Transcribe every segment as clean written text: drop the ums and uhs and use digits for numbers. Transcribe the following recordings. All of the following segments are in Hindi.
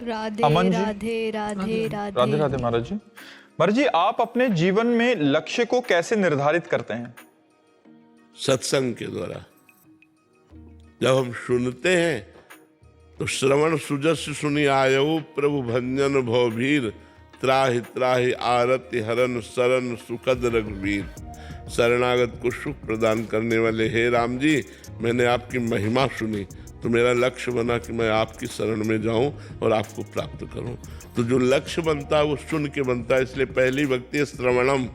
राधे अमन जी। राधे राधे राधे राधे। राधे महाराज जी। महाराज जी, आप अपने जीवन में लक्ष्य को कैसे निर्धारित करते हैं? सत्संग के द्वारा। जब हम सुनते हैं तो श्रवण सुजस सुनि आयु प्रभु भंजन भवभीर त्राहि त्राहि आरति हरन शरण सुखद रघुवीर। शरणागत को सुख प्रदान करने वाले हे राम जी, मैंने आपकी महिमा सुनी तो मेरा लक्ष्य बना कि मैं आपकी शरण में जाऊं और आपको प्राप्त करूं। तो जो लक्ष्य बनता है वो सुन के बनता है। इसलिए पहली भक्ति है श्रवणम।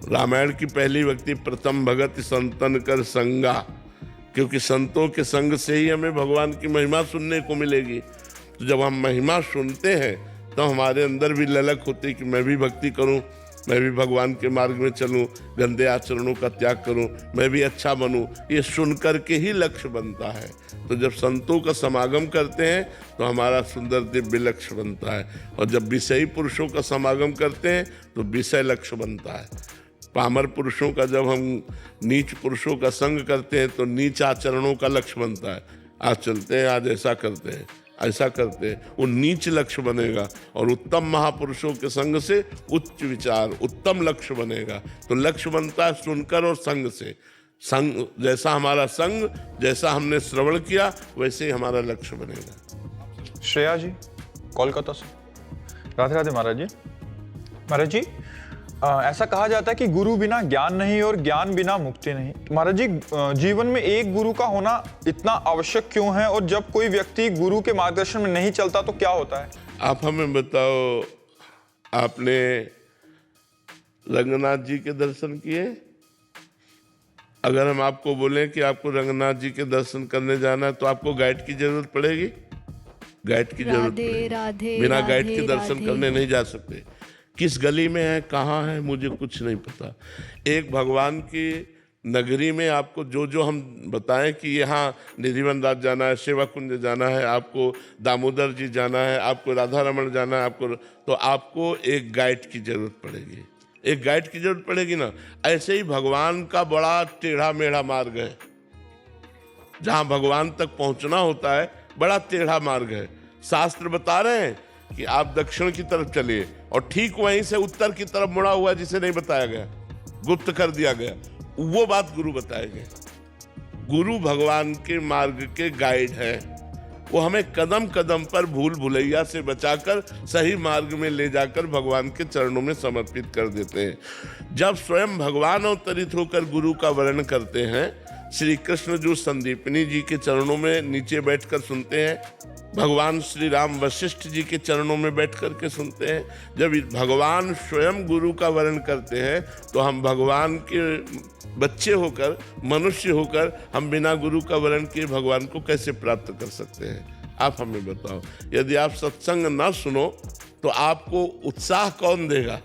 रामायण की पहली भक्ति प्रथम भगत संतन कर संगा, क्योंकि संतों के संग से ही हमें भगवान की महिमा सुनने को मिलेगी। तो जब हम महिमा सुनते हैं तो हमारे अंदर भी ललक होती है कि मैं भी भक्ति करूं, मैं भी भगवान के मार्ग में चलूं, गंदे आचरणों का त्याग करूं, मैं भी अच्छा बनूं। ये सुन करके ही लक्ष्य बनता है। तो जब संतों का समागम करते हैं तो हमारा सुंदर दिव्य लक्ष्य बनता है, और जब विषयी पुरुषों का समागम करते हैं तो विषय लक्ष्य बनता है। पामर पुरुषों का जब हम नीच पुरुषों का संग करते हैं तो नीच आचरणों का लक्ष्य बनता है। आज चलते हैं, आज ऐसा करते हैं, ऐसा करते हैं, वो नीच लक्ष्य बनेगा। और उत्तम महापुरुषों के संग से उच्च विचार, उत्तम लक्ष्य बनेगा। तो लक्ष्य बनता है सुनकर और संग से। संग जैसा हमारा संग, जैसा हमने श्रवण किया, वैसे ही हमारा लक्ष्य बनेगा। श्रेया जी कोलकाता से। राधे राधे महाराज जी। महाराज जी, ऐसा कहा जाता है कि गुरु बिना ज्ञान नहीं और ज्ञान बिना मुक्ति नहीं। महाराज जी, जीवन में एक गुरु का होना इतना आवश्यक क्यों है, और जब कोई व्यक्ति गुरु के मार्गदर्शन में नहीं चलता तो क्या होता है? आप हमें बताओ, आपने रंगनाथ जी के दर्शन किए? अगर हम आपको बोलें कि आपको रंगनाथ जी के दर्शन करने जाना है तो आपको गाइड की जरूरत पड़ेगी? गाइड की जरूरत राधे पड़ेगी। राधे बिना गाइड राधे के दर्शन राधे। करने नहीं जा सकते। किस गली में है, कहाँ है, मुझे कुछ नहीं पता। एक भगवान की नगरी में आपको जो जो हम बताएं कि यहाँ निधिवन राज जाना है, सेवा कुंज जाना है, आपको दामोदर जी जाना है, आपको राधा रमण जाना है, आपको, तो आपको एक गाइड की जरूरत पड़ेगी। एक गाइड की जरूरत पड़ेगी ना। ऐसे ही भगवान का बड़ा टेढ़ा मेढ़ा मार्ग है। जहाँ भगवान तक पहुँचना होता है बड़ा टेढ़ा मार्ग है। शास्त्र बता रहे हैं कि आप दक्षिण की तरफ चलिए, और ठीक वहीं से उत्तर की तरफ मुड़ा हुआ जिसे नहीं बताया गया, गुप्त कर दिया गया, वो बात गुरु बताएंगे। गुरु भगवान के मार्ग के गाइड है। वो हमें कदम कदम पर भूल भुलैया से बचाकर सही मार्ग में ले जाकर भगवान के चरणों में समर्पित कर देते हैं। जब स्वयं भगवान अवतरित होकर गुरु का वर्णन करते हैं, श्री कृष्ण जो संदीपनी जी के चरणों में नीचे बैठकर सुनते हैं, भगवान श्री राम वशिष्ठ जी के चरणों में बैठ करके सुनते हैं। जब भगवान स्वयं गुरु का वर्णन करते हैं तो हम भगवान के बच्चे होकर, मनुष्य होकर, हम बिना गुरु का वर्णन किए भगवान को कैसे प्राप्त कर सकते हैं? आप हमें बताओ। यदि आप सत्संग ना सुनो तो आपको उत्साह कौन देगा?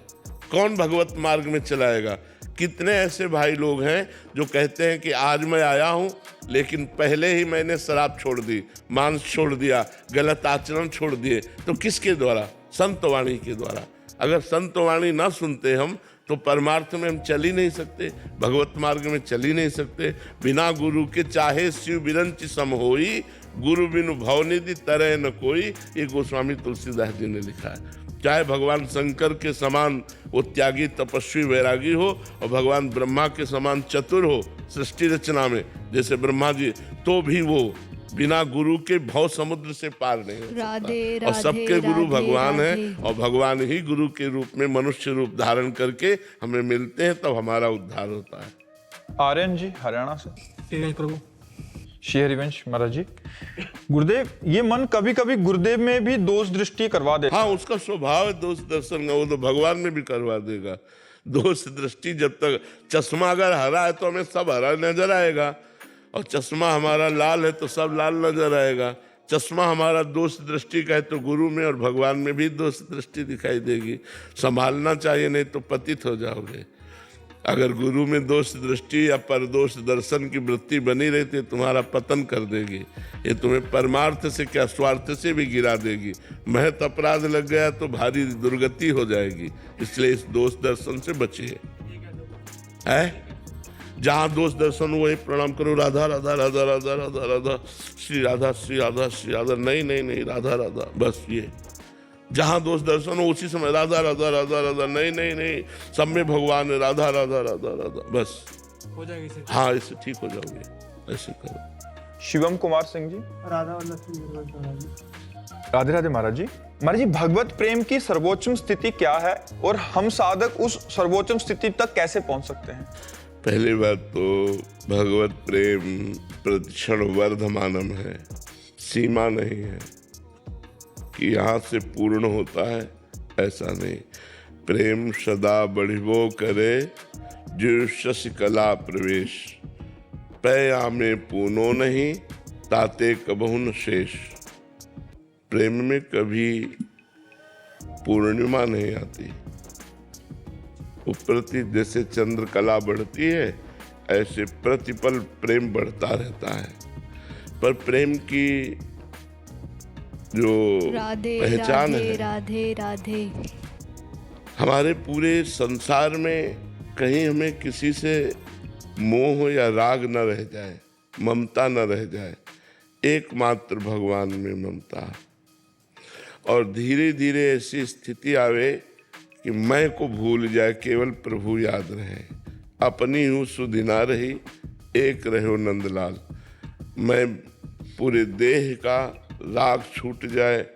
कौन भगवत मार्ग में चलाएगा? कितने ऐसे भाई लोग हैं जो कहते हैं कि आज मैं आया हूं लेकिन पहले ही मैंने शराब छोड़ दी, मांस छोड़ दिया, गलत आचरण छोड़ दिए। तो किसके द्वारा? संतवाणी के द्वारा। अगर संतवाणी ना सुनते हम तो परमार्थ में हम चल ही नहीं सकते, भगवत मार्ग में चल ही नहीं सकते। बिना गुरु के चाहे शिव बिरंच सम होई, गुरु बिनु भवनिधि तरह न कोई। ये गोस्वामी तुलसीदास जी ने लिखा है। चाहे भगवान शंकर के समान वो त्यागी तपस्वी वैरागी हो, और भगवान ब्रह्मा के समान चतुर हो सृष्टि रचना में, जैसे ब्रह्मा जी, तो भी वो बिना गुरु के भव समुद्र से पार नहीं हो सकता। और सबके गुरु भगवान हैं, और भगवान ही गुरु के रूप में मनुष्य रूप धारण करके हमें मिलते हैं, तब हमारा उद्धार होता है। आर्यन जी हरियाणा से। प्रभु श्री हरिवंश महाराज जी। गुरुदेव, ये मन कभी कभी गुरुदेव में भी दोष दृष्टि करवा दे। हाँ, उसका स्वभाव है दोष दर्शन का, वो तो भगवान में भी करवा देगा दोष दृष्टि। जब तक चश्मा अगर हरा है तो हमें सब हरा नजर आएगा, और चश्मा हमारा लाल है तो सब लाल नजर आएगा। चश्मा हमारा दोष दृष्टि का है तो गुरु में और भगवान में भी दोष दृष्टि दिखाई देगी। संभालना चाहिए, नहीं तो पतित हो जाओगे। अगर गुरु में दोष दृष्टि या परदोष दर्शन की वृत्ति बनी रहती है, तुम्हारा पतन कर देगी। ये तुम्हें परमार्थ से क्या स्वार्थ से भी गिरा देगी। महत अपराध लग गया तो भारी दुर्गति हो जाएगी। इसलिए इस दोष दर्शन से बचिए। है जहाँ दोष दर्शन वही प्रणाम करो, राधा राधा राधा राधा राधा राधा, श्री राधा श्री राधा श्री राधा, नहीं नहीं नहीं, राधा राधा, बस ये। जहाँ दोष दर्शन हो उसी समय राधा राधा राधा राधा, नहीं नहीं नहीं, सब में भगवान है, राधा राधा राधा राधा, बस हो जाएगी। हाँ, इससे ठीक हो जाओगे, ऐसे करो। शिवम कुमार सिंह जी, राधा वल्लभ सिंह महाराज जी। राधे राधे महाराज जी। महाराज जी, भगवत प्रेम की सर्वोच्चम स्थिति क्या है और हम साधक उस सर्वोच्चम स्थिति तक कैसे पहुंच सकते हैं? पहली बात तो भगवत प्रेम प्रतिक्षण वर्धमानम है, सीमा नहीं है कि यहाँ से पूर्ण होता है, ऐसा नहीं। प्रेम सदा बढ़िबो करे जो शशि कला प्रवेश, पया में पूनो नहीं ताते कबहु न शेष। प्रेम में कभी पूर्णिमा नहीं आती, प्रति जैसे चंद्रकला बढ़ती है ऐसे प्रतिपल प्रेम बढ़ता रहता है। पर प्रेम की जो राधे पहचान राधे है, राधे राधे, हमारे पूरे संसार में कहीं हमें किसी से मोह या राग न रह जाए, ममता न रह जाए, एकमात्र भगवान में ममता। और धीरे धीरे ऐसी स्थिति आवे कि मैं को भूल जाए, केवल प्रभु याद रहे। अपनी हूँ सुधिना रही, एक रहो नंदलाल। मैं पूरे देह का राग छूट जाए,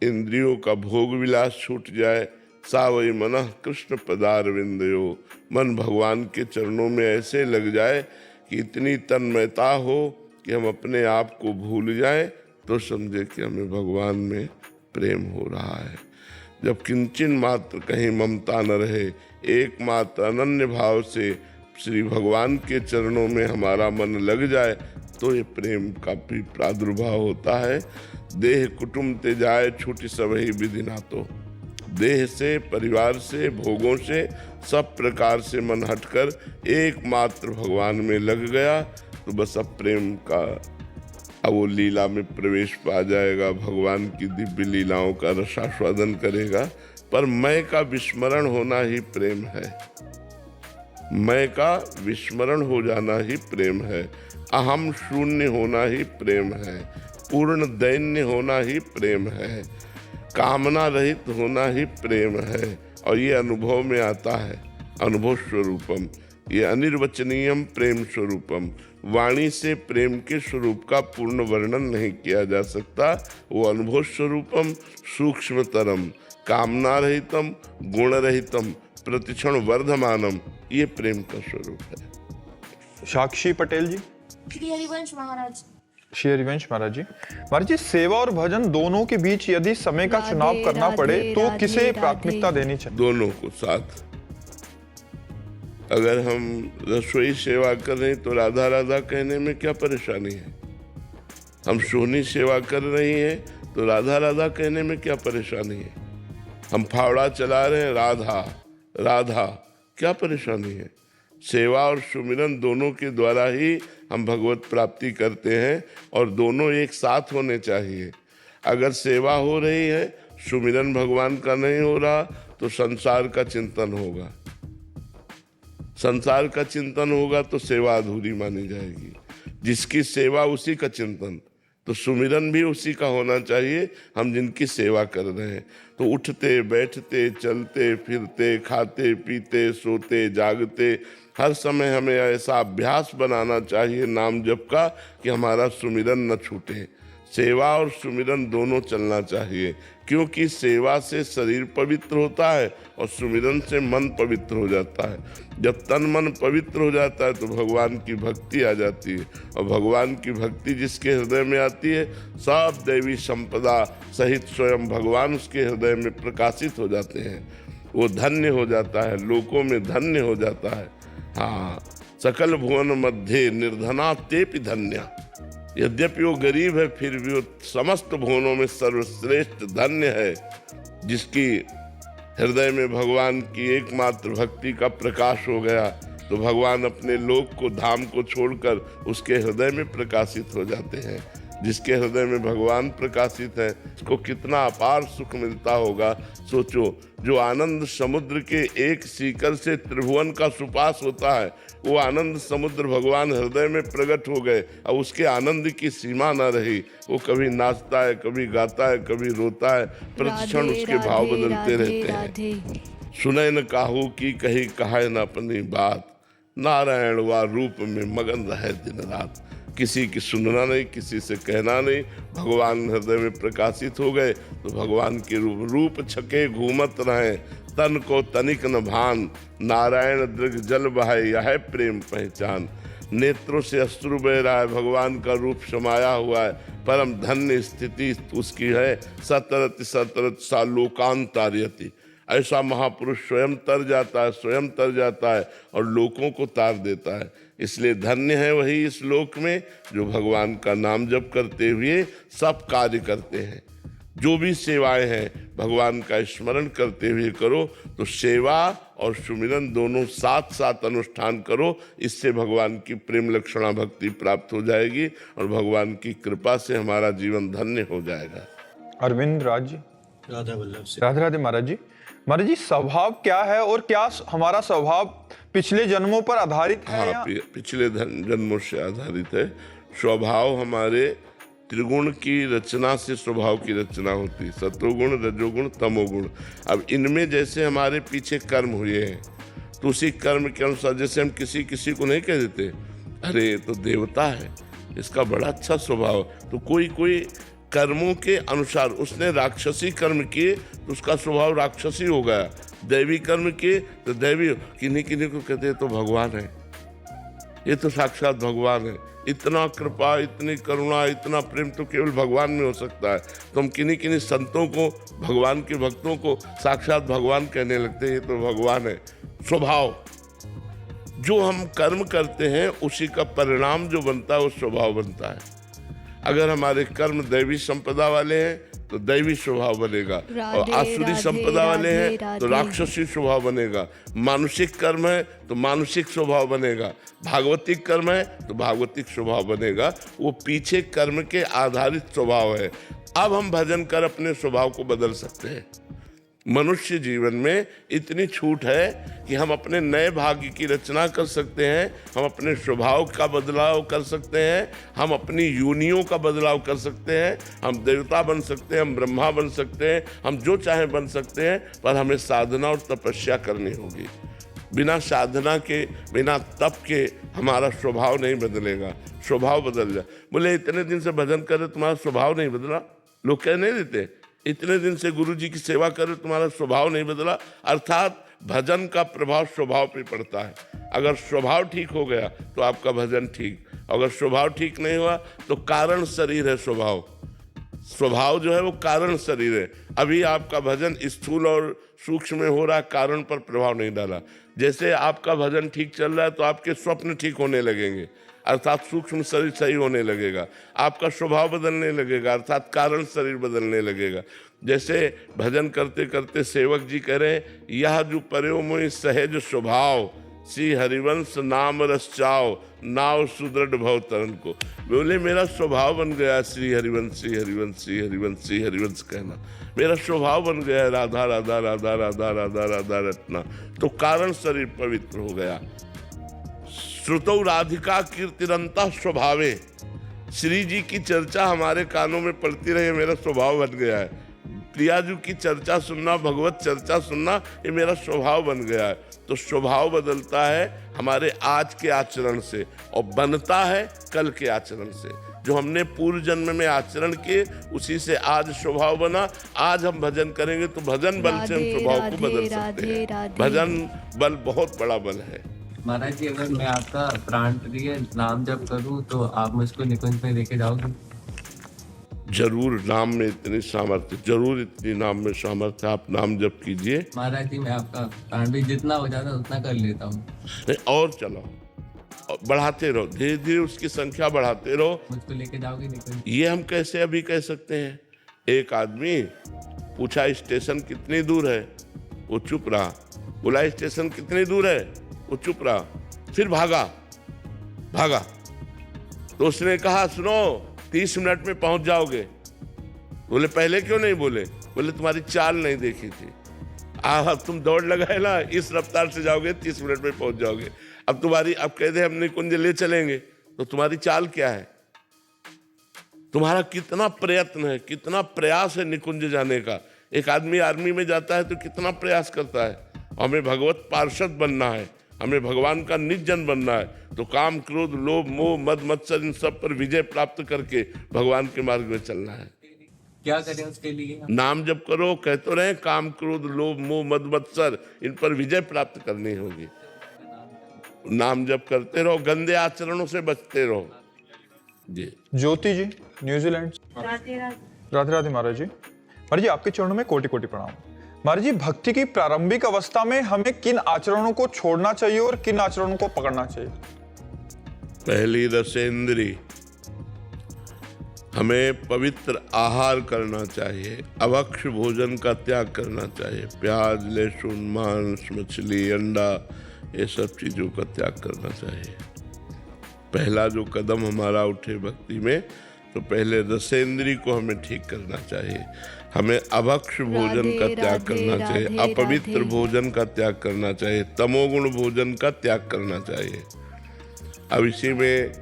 इंद्रियों का भोग विलास छूट जाए, सावई मनः कृष्ण पदारविंदयो। मन भगवान के चरणों में ऐसे लग जाए कि इतनी तन्मयता हो कि हम अपने आप को भूल जाए, तो समझे कि हमें भगवान में प्रेम हो रहा है। जब किंचन मात्र कहीं ममता न रहे, एकमात्र अनन्य भाव से श्री भगवान के चरणों में हमारा मन लग जाए, तो ये प्रेम का भी प्रादुर्भाव होता है। देह कुटुंब ते जाए छूटी सबही विधि नातो। देह से, परिवार से, भोगों से, सब प्रकार से मन हटकर एकमात्र भगवान में लग गया, तो बस अब प्रेम का अब वो लीला में प्रवेश पा जाएगा, भगवान की दिव्य लीलाओं का रसास्वादन करेगा। पर मैं का विस्मरण होना ही प्रेम है, मैं का विस्मरण हो जाना ही प्रेम है, अहम शून्य होना ही प्रेम है, पूर्ण दैन्य होना ही प्रेम है, कामना रहित होना ही प्रेम है। और ये अनुभव में आता है, अनुभव स्वरूपम, ये अनिर्वचनीयम प्रेम स्वरूपम। वाणी से प्रेम के स्वरूप का पूर्ण वर्णन नहीं किया जा सकता। वो अनुभव स्वरूपम, सूक्ष्मतरम, कामना रहितम, गुण रहितम, प्रतिक्षण वर्धमानम, ये प्रेम का स्वरूप है। साक्षी पटेल जी, श्री हरिवंश महाराज। श्री हरिवंश महाराज जी। महाराज जी, सेवा और भजन दोनों के बीच यदि समय का राधे, चुनाव करना राधे, पड़े तो राधे, किसे राधे। प्राथमिकता देनी चाहिए? दोनों को साथ। अगर हम रसोई सेवा कर रहे हैं तो राधा राधा कहने में क्या परेशानी है? हम सोहनी सेवा कर रही हैं तो राधा राधा कहने में क्या परेशानी है? हम फावड़ा चला रहे हैं, राधा राधा, क्या परेशानी है? सेवा और सुमिरन दोनों के द्वारा ही हम भगवत प्राप्ति करते हैं, और दोनों एक साथ होने चाहिए। अगर सेवा हो रही है, सुमिरन भगवान का नहीं हो रहा, तो संसार का चिंतन होगा। संसार का चिंतन होगा तो सेवा अधूरी मानी जाएगी। जिसकी सेवा उसी का चिंतन, तो सुमिरन भी उसी का होना चाहिए। हम जिनकी सेवा कर रहे हैं, तो उठते बैठते चलते फिरते खाते पीते सोते जागते हर समय हमें ऐसा अभ्यास बनाना चाहिए नाम जप का कि हमारा सुमिरन न छूटे। सेवा और सुमिरन दोनों चलना चाहिए, क्योंकि सेवा से शरीर पवित्र होता है और सुमिरन से मन पवित्र हो जाता है। जब तन मन पवित्र हो जाता है तो भगवान की भक्ति आ जाती है, और भगवान की भक्ति जिसके हृदय में आती है, सब दैवी संपदा सहित स्वयं भगवान उसके हृदय में प्रकाशित हो जाते हैं। वो धन्य हो जाता है, लोकों में धन्य हो जाता है। हाँ, सकल भुवन मध्य निर्धना तेपि धन्या। यद्यपि वो गरीब है, फिर भी वो समस्त भुवनों में सर्वश्रेष्ठ धन्य है, जिसकी हृदय में भगवान की एकमात्र भक्ति का प्रकाश हो गया। तो भगवान अपने लोक को, धाम को छोड़कर उसके हृदय में प्रकाशित हो जाते हैं। जिसके हृदय में भगवान प्रकाशित है उसको कितना अपार सुख मिलता होगा। सोचो, जो आनंद समुद्र के एक सीकर से त्रिभुवन का सुपास होता है, वो आनंद समुद्र भगवान हृदय में प्रकट हो गए। अब उसके आनंद की सीमा न रही। वो कभी नाचता है, कभी गाता है, कभी रोता है, प्रतिक्षण उसके भाव बदलते रहते हैं। सुने न काहू की कही कहे न अपनी बात, नारायण वा रूप में मगन रहे दिन रात। किसी की सुनना नहीं, किसी से कहना नहीं, भगवान हृदय में प्रकाशित हो गए तो भगवान के रूप छके घूमत रहे, तन को तनिक न भान, नारायण दृग जल बहाए यह प्रेम पहचान। नेत्रों से अश्रु बह रहा है, भगवान का रूप समाया हुआ है, परम धन्य स्थिति उसकी है। सतरति सतरत सा लोकांतार्यति, ऐसा महापुरुष स्वयं तर जाता है, स्वयं तर जाता है और लोगों को तार देता है। इसलिए धन्य है वही इस लोक में जो भगवान का नाम जप करते हुए सब कार्य करते हैं। जो भी सेवाएं हैं भगवान का स्मरण करते हुए करो, तो सेवा और सुमिरन दोनों साथ साथ अनुष्ठान करो। इससे भगवान की प्रेम लक्षणा भक्ति प्राप्त हो जाएगी और भगवान की कृपा से हमारा जीवन धन्य हो जाएगा। अरविंद राज जी, राधा वल्लभ से। राधे राधे महाराज जी। महाराज जी, स्वभाव क्या है और क्या हमारा स्वभाव पिछले जन्मों पर आधारित है? हाँ, पिछले जन्मों से आधारित है। स्वभाव हमारे त्रिगुण की रचना से स्वभाव की रचना होती है, सतोगुण, रजोगुण, तमोगुण। अब इनमें जैसे हमारे पीछे कर्म हुए हैं तो उसी कर्म के अनुसार, जैसे हम किसी किसी को नहीं कह देते अरे ये तो देवता है, इसका बड़ा अच्छा स्वभाव, तो कोई कोई कर्मों के अनुसार उसने राक्षसी कर्म किए तो उसका स्वभाव राक्षसी हो गया, दैवी कर्म किए तो दैवी। किन्हीं किन्हीं को कहते हैं तो भगवान है, ये तो साक्षात भगवान है। इतना कृपा, इतनी करुणा, इतना प्रेम तो केवल भगवान में हो सकता है। तो हम किन्हीं किन्हीं संतों को, भगवान के भक्तों को साक्षात भगवान कहने लगते हैं, ये तो भगवान है। स्वभाव, जो हम कर्म करते हैं उसी का परिणाम जो बनता है वो स्वभाव बनता है। अगर हमारे कर्म दैवी संपदा वाले हैं तो दैवी स्वभाव बनेगा, और आसुरी संपदा वाले हैं तो राक्षसी स्वभाव बनेगा। मानुषिक कर्म है तो मानुषिक स्वभाव बनेगा, भागवतिक कर्म है तो भागवतिक स्वभाव बनेगा। वो पीछे कर्म के आधारित स्वभाव है। अब हम भजन कर अपने स्वभाव को बदल सकते हैं। मनुष्य जीवन में इतनी छूट है कि हम अपने नए भाग्य की रचना कर सकते हैं, हम अपने स्वभाव का बदलाव कर सकते हैं, हम अपनी योनियों का बदलाव कर सकते हैं, हम देवता बन सकते हैं, हम ब्रह्मा बन सकते हैं, हम जो चाहें बन सकते हैं, पर हमें साधना और तपस्या करनी होगी। बिना साधना के, बिना तप के हमारा स्वभाव नहीं बदलेगा। स्वभाव बदल जाए। बोले इतने दिन से भजन करे तुम्हारा स्वभाव नहीं बदला, लोग कह नहीं देते इतने दिन से गुरु जी की सेवा करे तुम्हारा स्वभाव नहीं बदला। अर्थात भजन का प्रभाव स्वभाव पे पड़ता है। अगर स्वभाव ठीक हो गया तो आपका भजन ठीक, अगर स्वभाव ठीक नहीं हुआ तो कारण शरीर है स्वभाव। स्वभाव जो है वो कारण शरीर है। अभी आपका भजन स्थूल और सूक्ष्म में हो रहा, कारण पर प्रभाव नहीं डाला। जैसे आपका भजन ठीक चल रहा है तो आपके स्वप्न ठीक होने लगेंगे, अर्थात सूक्ष्म शरीर सही होने लगेगा, आपका स्वभाव बदलने लगेगा, अर्थात कारण शरीर बदलने लगेगा। जैसे भजन करते करते सेवक जी कह रहे हैं, यह जो पर्यो मोहि सहज स्वभाव, श्री हरिवंश नाम रस चाओ, नाव सुदृढ़ भव तरन को। बोले मेरा स्वभाव बन गया श्री हरिवंश, श्री हरिवंश, श्री हरिवंश, श्री हरिवंश कहना मेरा स्वभाव बन गया है। राधा राधा राधा राधा राधा राधा रटना, तो कारण शरीर पवित्र हो गया। श्रुतौ राधिका कीर्तिरंता स्वभावे, श्री जी की चर्चा हमारे कानों में पड़ती रहे, मेरा स्वभाव बन गया है। प्रिया जी की चर्चा सुनना, भगवत चर्चा सुनना, ये मेरा स्वभाव बन गया है। तो स्वभाव बदलता है हमारे आज के आचरण से और बनता है कल के आचरण से। जो हमने पूर्व जन्म में आचरण किए उसी से आज स्वभाव बना। आज हम भजन करेंगे तो भजन बल से हम स्वभाव को बदल सकते हैं। भजन बल बहुत बड़ा बल है। महाराज जी, अगर मैं आपका प्राण प्रिय नाम जप करूं तो आप मुझको निकुंज में लेके जाओगे? जरूर, नाम में इतनी सामर्थ्य, जरूर इतनी नाम में सामर्थ्य, आप नाम जप कीजिए। महाराज जी, मैं आपका प्राण भी जितना हो जाता है उतना कर लेता हूँ। और चलो, बढ़ाते रहो, धीरे धीरे उसकी संख्या बढ़ाते रहो। मुझको लेके जाओगे निकुंज? ये हम कैसे अभी कह सकते हैं। एक आदमी पूछा स्टेशन कितनी दूर है, वो चुप रहा। बोला स्टेशन कितनी दूर है, वो चुप रहा। फिर भागा। तो उसने कहा सुनो 30 मिनट में पहुंच जाओगे। बोले पहले क्यों नहीं बोले? बोले तुम्हारी चाल नहीं देखी थी। तुम दौड़ लगाए ना, इस रफ्तार से जाओगे 30 मिनट में पहुंच जाओगे। अब कह दे हम निकुंज ले चलेंगे, तो तुम्हारी चाल क्या है? तुम्हारा कितना प्रयत्न है, कितना प्रयास है निकुंज जाने का। एक आदमी आर्मी में जाता है तो कितना प्रयास करता है। हमें भगवत पार्षद बनना है, हमें भगवान का निज जन बनना है, तो काम क्रोध लोभ मोह मद मत्सर इन सब पर विजय प्राप्त करके भगवान के मार्ग में चलना है। क्या करें उसके लिए? नाम जप करो, कह तो रहे काम क्रोध लोभ मोह मद मत्सर इन पर विजय प्राप्त करनी होगी। नाम जप करते रहो, गंदे आचरणों से बचते रहो। जी ज्योति जी न्यूजीलैंड। राधे राधे। राधे राधे महाराज जी। महाराज जी आपके चरणों में कोटि कोटि प्रणाम। महाराज जी भक्ति की प्रारंभिक अवस्था में हमें किन आचरणों को छोड़ना चाहिए और किन आचरणों को पकड़ना चाहिए? पहली रसेंद्री, हमें पवित्र आहार करना चाहिए, अभक्ष भोजन का त्याग करना चाहिए। प्याज लहसुन मांस मछली अंडा ये सब चीज़ों का त्याग करना चाहिए। पहला जो कदम हमारा उठे भक्ति में, तो पहले रसेंद्री को हमें ठीक करना चाहिए। हमें अभक्ष भोजन का त्याग करना चाहिए, अपवित्र भोजन का त्याग करना चाहिए, तमोगुण भोजन का त्याग करना चाहिए। अब इसी में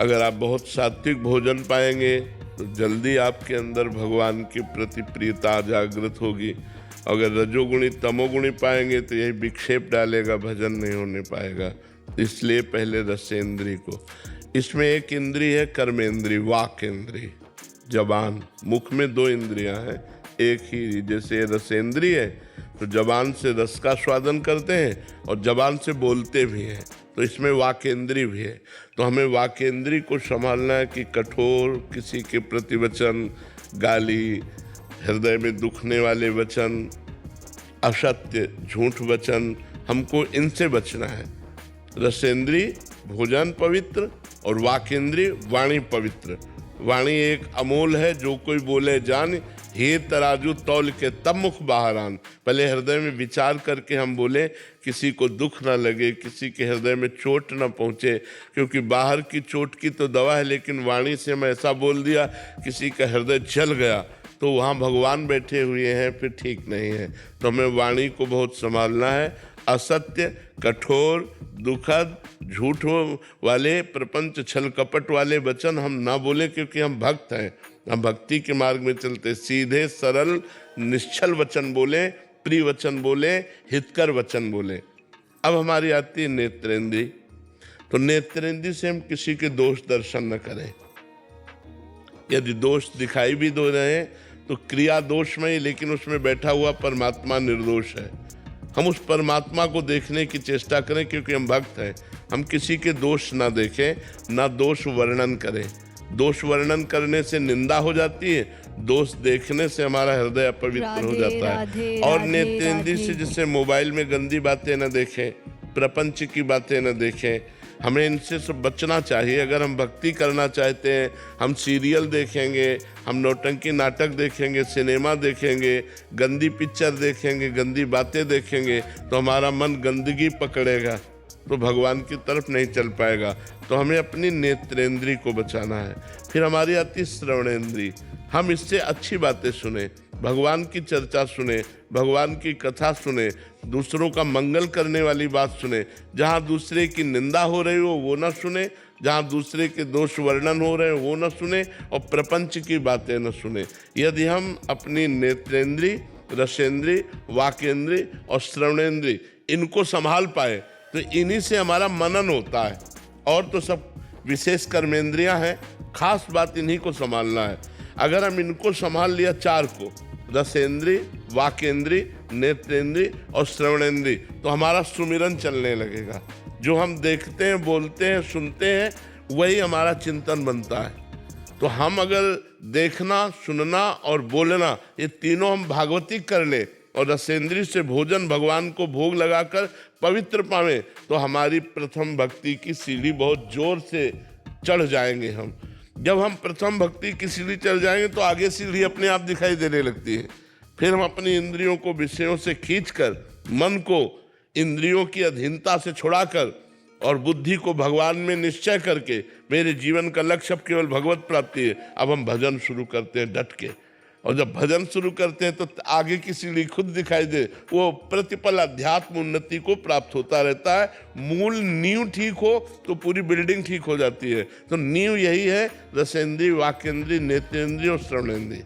अगर आप बहुत सात्विक भोजन पाएंगे तो जल्दी आपके अंदर भगवान के प्रति प्रियता जागृत होगी। अगर रजोगुणी तमोगुणी पाएंगे तो यही विक्षेप डालेगा, भजन नहीं होने पाएगा। इसलिए पहले रसेंद्री को। इसमें एक इंद्री है कर्मेंद्री, वाक इंद्री, जबान। मुख में 2 इंद्रियां हैं, एक ही। जैसे रसेंद्री है तो जबान से रस का स्वादन करते हैं और जबान से बोलते भी हैं, तो इसमें वाकेंद्री भी है। तो हमें वाकेंद्री को संभालना है कि कठोर किसी के प्रति वचन, गाली, हृदय में दुखने वाले वचन, असत्य झूठ वचन, हमको इनसे बचना है। रसेंद्री भोजन पवित्र और वाकेंद्री वाणी पवित्र। वाणी एक अमोल है, जो कोई बोले जान, हे तराजू तौल के तब मुख बाहर आन। पहले हृदय में विचार करके हम बोले, किसी को दुख ना लगे, किसी के हृदय में चोट ना पहुँचे, क्योंकि बाहर की चोट की तो दवा है, लेकिन वाणी से हम ऐसा बोल दिया किसी का हृदय जल गया तो वहाँ भगवान बैठे हुए हैं, फिर ठीक नहीं है। तो हमें वाणी को बहुत संभालना है। असत्य, कठोर, दुखद, झूठ वाले, प्रपंच छल कपट वाले वचन हम ना बोले, क्योंकि हम भक्त हैं, हम भक्ति के मार्ग में चलते। सीधे सरल निश्चल वचन बोले, प्रिय वचन बोले, हितकर वचन बोले। अब हमारी आती है नेत्रेंद्री। तो नेत्रेंद्री से हम किसी के दोष दर्शन न करें। यदि दोष दिखाई भी दे रहे हैं तो क्रिया दोषमय, लेकिन उसमें बैठा हुआ परमात्मा निर्दोष है। हम उस परमात्मा को देखने की चेष्टा करें, क्योंकि हम भक्त हैं। हम किसी के दोष ना देखें, ना दोष वर्णन करें। दोष वर्णन करने से निंदा हो जाती है, दोष देखने से हमारा हृदय अपवित्र हो जाता है। और नेत्रेंद्री से जैसे मोबाइल में गंदी बातें न देखें, प्रपंच की बातें न देखें, हमें इनसे सब बचना चाहिए। अगर हम भक्ति करना चाहते हैं, हम सीरियल देखेंगे, हम नौटंकी नाटक देखेंगे, सिनेमा देखेंगे, गंदी पिक्चर देखेंगे, गंदी बातें देखेंगे, तो हमारा मन गंदगी पकड़ेगा, तो भगवान की तरफ नहीं चल पाएगा। तो हमें अपनी नेत्रेंद्री को बचाना है। फिर हमारी आती श्रवणेंद्री। हम इससे अच्छी बातें सुने, भगवान की चर्चा सुने, भगवान की कथा सुने, दूसरों का मंगल करने वाली बात सुने। जहाँ दूसरे की निंदा हो रही हो वो न सुने, जहाँ दूसरे के दोष वर्णन हो रहे हैं वो न सुने, और प्रपंच की बातें न सुने। यदि हम अपनी नेत्रेंद्री, रसेंद्री, वाकेंद्री और श्रवणेंद्री इनको संभाल पाए तो इन्हीं से हमारा मनन होता है। और तो सब विशेष कर्मेंद्रियां हैं, खास बात इन्हीं को संभालना है। अगर हम इनको संभाल लिया, 4 को, रसेंद्री, वाकेंद्री, नेत्रेंद्री और श्रवणेंद्री, तो हमारा सुमिरन चलने लगेगा। जो हम देखते हैं, बोलते हैं, सुनते हैं, वही हमारा चिंतन बनता है। तो हम अगर देखना, सुनना और बोलना ये तीनों हम भागवती कर ले और रसेंद्री से भोजन भगवान को भोग लगाकर पवित्र पावें, तो हमारी प्रथम भक्ति की सीढ़ी बहुत जोर से चढ़ जाएंगे हम। जब हम प्रथम भक्ति की सीढ़ी चढ़ जाएंगे तो आगे सीढ़ी अपने आप दिखाई देने लगती है। फिर हम अपनी इंद्रियों को विषयों से खींचकर, मन को इंद्रियों की अधीनता से छुड़ाकर और बुद्धि को भगवान में निश्चय करके मेरे जीवन का लक्ष्य अब केवल भगवत प्राप्ति है, अब हम भजन शुरू करते हैं डट के। और जब भजन शुरू करते हैं तो आगे की सीढ़ी खुद दिखाई दे, वो प्रतिपल अध्यात्म उन्नति को प्राप्त होता रहता है। मूल नींव ठीक हो तो पूरी बिल्डिंग ठीक हो जाती है। तो नींव यही है, रसेंद्रिय, वाकेंद्रिय, नेत्रेंद्रिय और श्रवणेंद्रिय।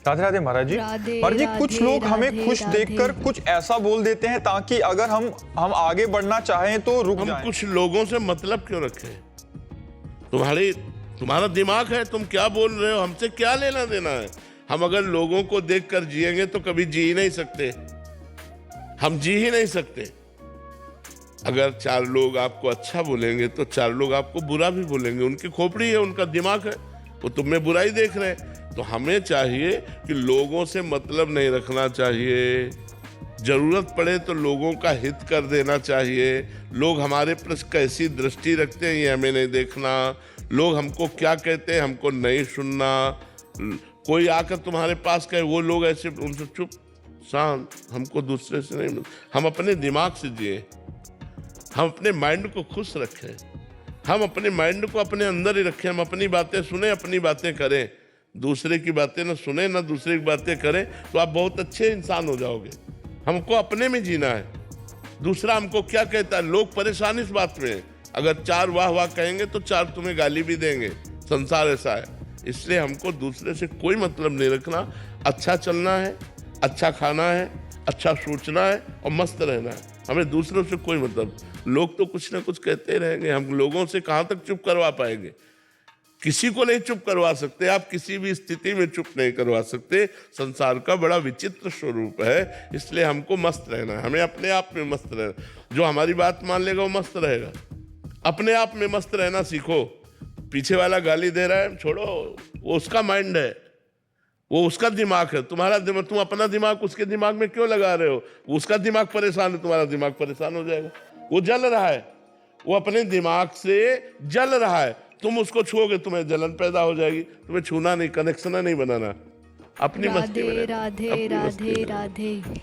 राधे राधे महाराज जी। महाराज जी, कुछ लोग हमें खुश देखकर कुछ ऐसा बोल देते हैं ताकि अगर हम आगे बढ़ना चाहें तो रुक जाएं। हम कुछ लोगों से मतलब क्यों रखें? तुम्हारा दिमाग है, तुम क्या बोल रहे हो, हमसे क्या लेना देना है? हम अगर लोगों को देखकर जिएंगे तो कभी जी ही नहीं सकते, हम जी ही नहीं सकते। अगर 4 लोग आपको अच्छा बोलेंगे तो 4 लोग आपको बुरा भी बोलेंगे। उनकी खोपड़ी है, उनका दिमाग है, वो तुम में बुराई देख रहे हैं। तो हमें चाहिए कि लोगों से मतलब नहीं रखना चाहिए। जरूरत पड़े तो लोगों का हित कर देना चाहिए। लोग हमारे पर कैसी दृष्टि रखते हैं ये हमें नहीं देखना। लोग हमको क्या कहते हैं हमको नहीं सुनना। कोई आकर तुम्हारे पास कहे, वो लोग ऐसे, उनसे चुप शांत, हमको दूसरे से नहीं। हम अपने दिमाग से जिए, हम अपने माइंड को खुश रखें, हम अपने माइंड को अपने अंदर ही रखें। हम अपनी बातें सुने, अपनी बातें करें, दूसरे की बातें ना सुने ना दूसरे की बातें करें, तो आप बहुत अच्छे इंसान हो जाओगे। हमको अपने में जीना है। दूसरा हमको क्या कहता है, लोग परेशान इस बात में है। अगर 4 वाह वाह कहेंगे तो 4 तुम्हें गाली भी देंगे। संसार ऐसा है, इसलिए हमको दूसरे से कोई मतलब नहीं रखना। अच्छा चलना है, अच्छा खाना है, अच्छा सोचना है और मस्त रहना है। हमें दूसरों से कोई मतलब, लोग तो कुछ ना कुछ कहते ही रहेंगे। हम लोगों से कहाँ तक चुप करवा पाएंगे? किसी को नहीं चुप करवा सकते आप, किसी भी स्थिति में चुप नहीं करवा सकते। संसार का बड़ा विचित्र स्वरूप है, इसलिए हमको मस्त रहना है। हमें अपने आप में मस्त रहना। जो हमारी बात मान लेगा वो मस्त रहेगा। अपने आप में मस्त रहना सीखो। पीछे वाला गाली दे रहा है, छोड़ो, वो उसका माइंड है, वो उसका दिमाग है। तुम्हारा दिमाग, तुम अपना दिमाग उसके दिमाग में क्यों लगा रहे हो? उसका दिमाग परेशान है, तुम्हारा दिमाग परेशान हो जाएगा। वो जल रहा है, वो अपने दिमाग से जल रहा है। तुम उसको छुओगे, तुम्हें जलन पैदा हो जाएगी। तुम्हें छूना नहीं, कनेक्शन नहीं बनाना, अपनी मस्ती में रहना, राधे अपनी मस्ती राधे में रहना। राधे।